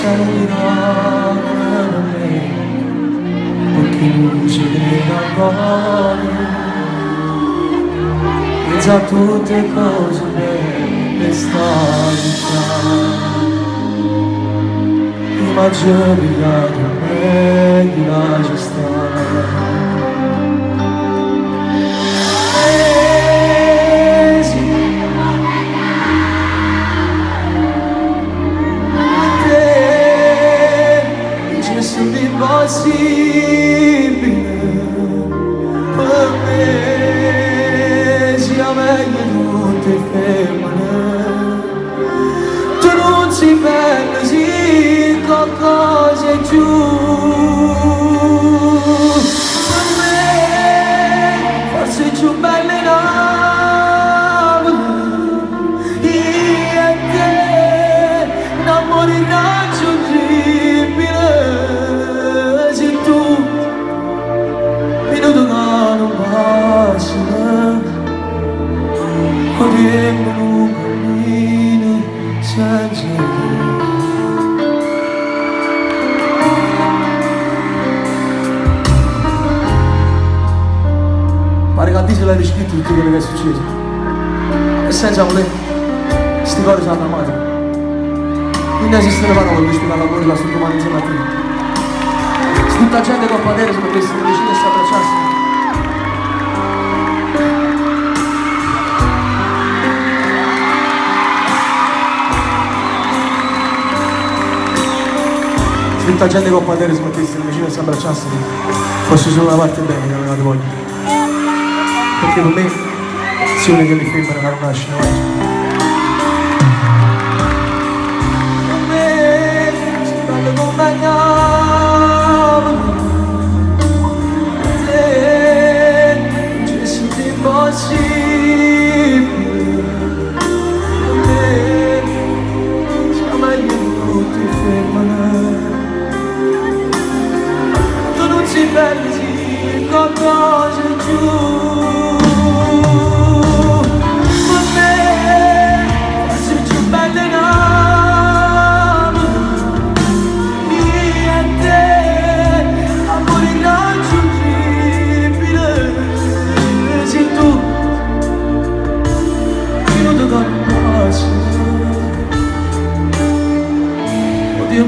servirà per me, perché non ci creda ancora. E già tutte cose belle stanno già. Ma giovina che meglio lascia stare. Impossibile per me, sia meglio tutte femmine. Tu non si pensi qualcosa è giù per me, forse è più bella in io e te, un amore irraggiungibile. Se tu minuto non passa, corriamo un cammino senza te. Pare che a Dio l'hai riscritto tutto quello che è successo e senza voler questi cose sono amati, non esistono parole per spiegare la gloria sul domani insieme a te. Se tutta gente con padere si potesse vicino e si abbracciasse, se tutta gente con padere si mettesse vicino e si abbracciasse, fosse solo una parte bene che avevate voglia. Perché per me l'azione che le femmine non nasce oggi. Per me si parla con bagnare te, c'è sempre impossibile. Per me siamo meglio tutti femmine. Tu non si pensi qualcosa giù. Oddio,